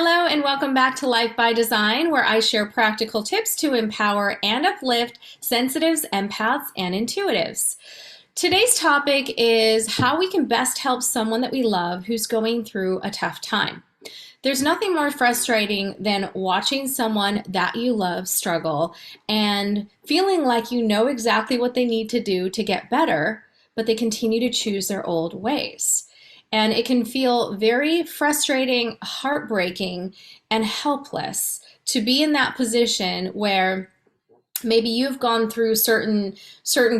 Hello and welcome back to Life by Design, where I share practical tips to empower and uplift sensitives, empaths, and intuitives. Today's topic is how we can best help someone that we love who's going through a tough time. There's nothing more frustrating than watching someone that you love struggle and feeling like you know exactly what they need to do to get better, but they continue to choose their old ways. And it can feel very frustrating, heartbreaking, and helpless to be in that position where maybe you've gone through certain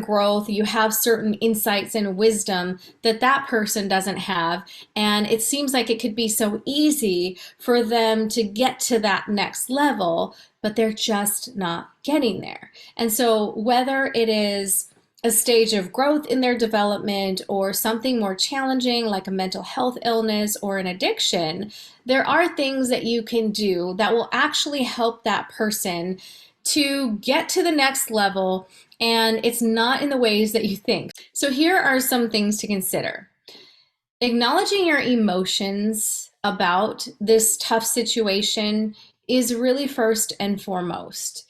growth, you have certain insights and wisdom that that person doesn't have, and it seems like it could be so easy for them to get to that next level, but they're just not getting there. And so whether it is a stage of growth in their development or something more challenging like a mental health illness or an addiction, there are things that you can do that will actually help that person to get to the next level, and it's not in the ways that you think. So here are some things to consider. Acknowledging your emotions about this tough situation is really first and foremost.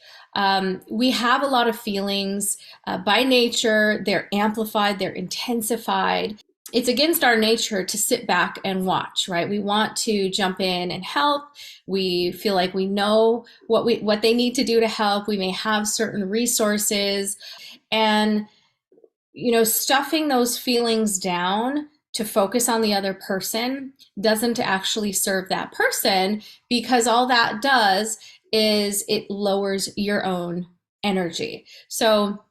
We have a lot of feelings by nature. They're amplified, they're intensified. It's against our nature to sit back and watch, right? We want to jump in and help. We feel like we know what they need to do to help. We may have certain resources, and stuffing those feelings down to focus on the other person doesn't actually serve that person, because all that does is it lowers your own energy. So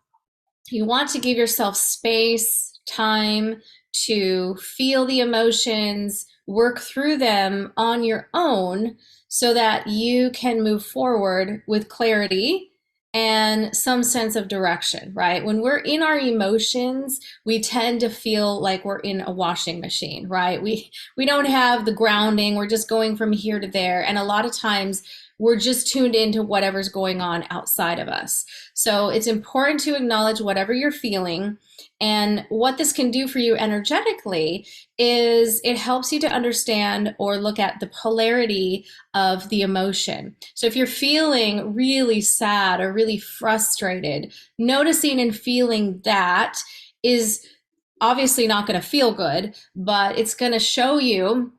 you want to give yourself space, time to feel the emotions, work through them on your own so that you can move forward with clarity and some sense of direction, right? When we're in our emotions, we tend to feel like we're in a washing machine, right? We don't have the grounding. We're just going from here to there. And a lot of times we're just tuned into whatever's going on outside of us. So it's important to acknowledge whatever you're feeling. And what this can do for you energetically is it helps you to understand or look at the polarity of the emotion. So if you're feeling really sad or really frustrated, noticing and feeling that is obviously not going to feel good, but it's going to show you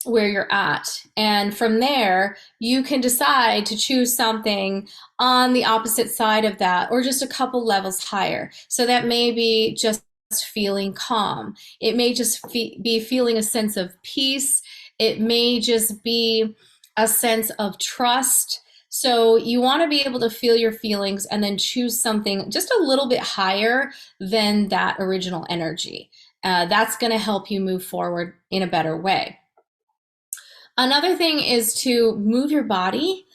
where you're at. And from there, you can decide to choose something on the opposite side of that, or just a couple levels higher. So that may be just feeling calm. It may just be feeling a sense of peace. It may just be a sense of trust. So you want to be able to feel your feelings and then choose something just a little bit higher than that original energy. That's going to help you move forward in a better way. Another thing is to move your body.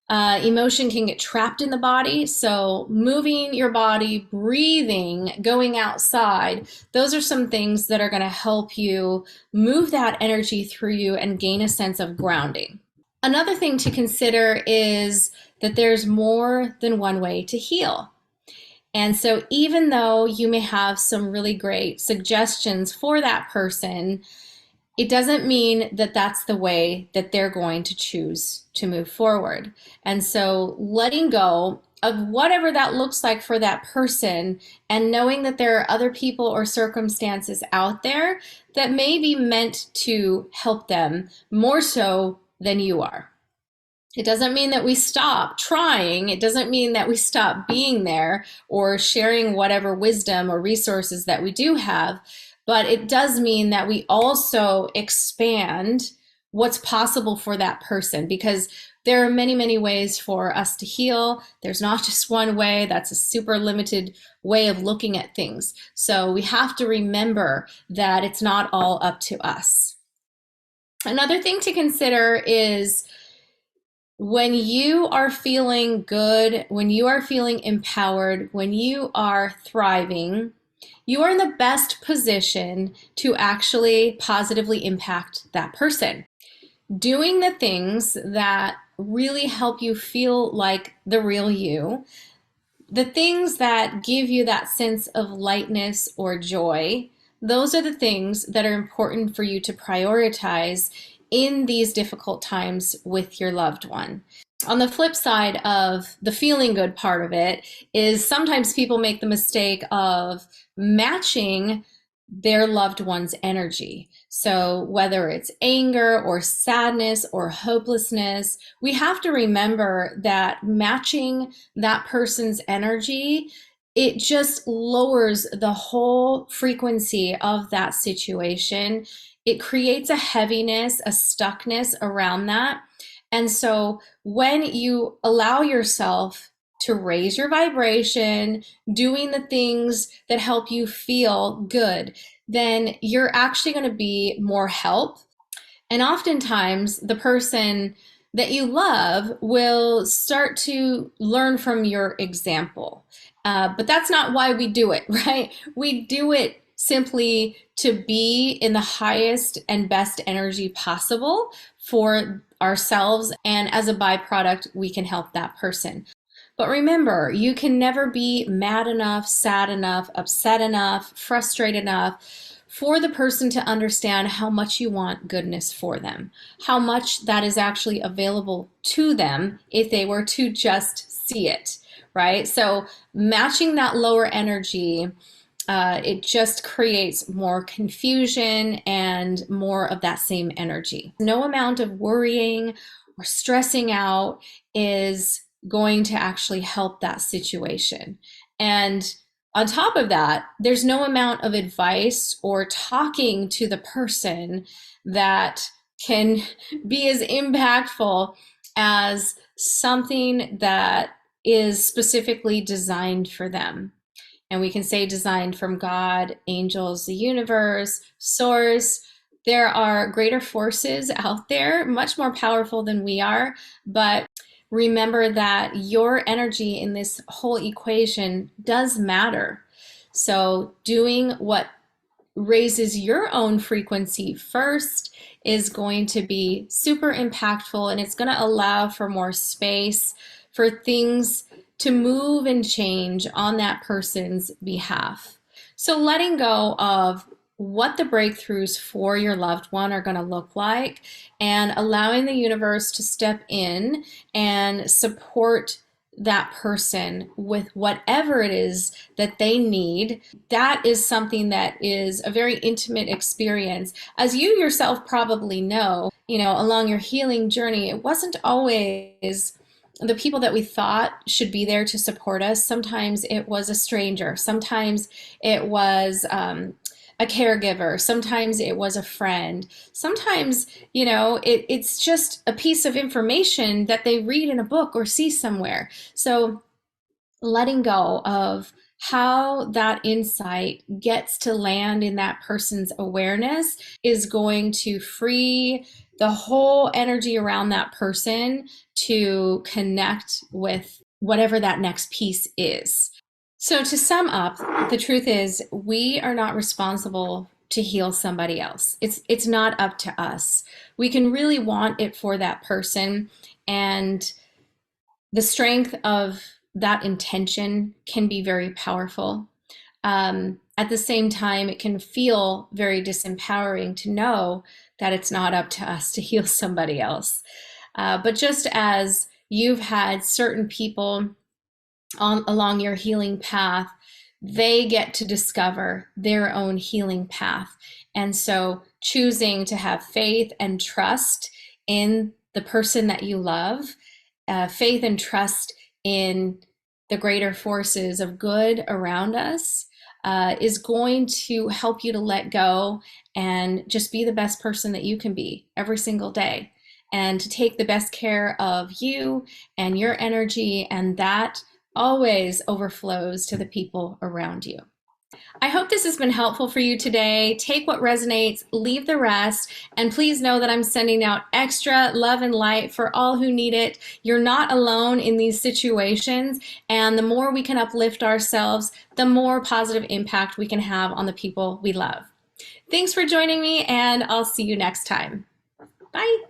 Emotion can get trapped in the body, so moving your body, breathing, going outside, those are some things that are going to help you move that energy through you and gain a sense of grounding. Another thing to consider is that there's more than one way to heal. And so even though you may have some really great suggestions for that person, it doesn't mean that that's the way that they're going to choose to move forward. And so letting go of whatever that looks like for that person, and knowing that there are other people or circumstances out there that may be meant to help them more so than you are. It doesn't mean that we stop trying. It doesn't mean that we stop being there or sharing whatever wisdom or resources that we do have. But it does mean that we also expand what's possible for that person, because there are many, many ways for us to heal. There's not just one way. That's a super limited way of looking at things. So we have to remember that it's not all up to us. Another thing to consider is when you are feeling good, when you are feeling empowered, when you are thriving, you are in the best position to actually positively impact that person. Doing the things that really help you feel like the real you, the things that give you that sense of lightness or joy, those are the things that are important for you to prioritize in these difficult times with your loved one. On the flip side of the feeling good part of it is sometimes people make the mistake of matching their loved one's energy. So whether it's anger or sadness or hopelessness, we have to remember that matching that person's energy, it just lowers the whole frequency of that situation. It creates a heaviness, a stuckness around that. And so when you allow yourself to raise your vibration, doing the things that help you feel good, then you're actually going to be more help. And oftentimes, the person that you love will start to learn from your example. But that's not why we do it, right? We do it simply to be in the highest and best energy possible for ourselves. And as a byproduct, we can help that person. But remember, you can never be mad enough, sad enough, upset enough, frustrated enough for the person to understand how much you want goodness for them, how much that is actually available to them if they were to just see it, right? So matching that lower energy, it just creates more confusion and more of that same energy. No amount of worrying or stressing out is going to actually help that situation. And on top of that, there's no amount of advice or talking to the person that can be as impactful as something that is specifically designed for them. And we can say designed from God, angels, the universe, source. There are greater forces out there, much more powerful than we are, but remember that your energy in this whole equation does matter. So doing what raises your own frequency first is going to be super impactful, and it's going to allow for more space for things to move and change on that person's behalf. So letting go of what the breakthroughs for your loved one are going to look like and allowing the universe to step in and support that person with whatever it is that they need. That is something that is a very intimate experience. As you yourself probably know, along your healing journey, it wasn't always the people that we thought should be there to support us. Sometimes it was a stranger. Sometimes it was a caregiver. Sometimes it was a friend. Sometimes, it's just a piece of information that they read in a book or see somewhere. So letting go of how that insight gets to land in that person's awareness is going to free the whole energy around that person to connect with whatever that next piece is. So to sum up, the truth is we are not responsible to heal somebody else. It's not up to us. We can really want it for that person, and the strength of that intention can be very powerful. At the same time, it can feel very disempowering to know that it's not up to us to heal somebody else. But just as you've had certain people along your healing path, they get to discover their own healing path. And so choosing to have faith and trust in the person that you love, faith and trust in the greater forces of good around us, is going to help you to let go and just be the best person that you can be every single day, and to take the best care of you and your energy, and that always overflows to the people around you. I hope this has been helpful for you today. Take what resonates, leave the rest, and please know that I'm sending out extra love and light for all who need it. You're not alone in these situations, and the more we can uplift ourselves, the more positive impact we can have on the people we love. Thanks for joining me, and I'll see you next time. Bye.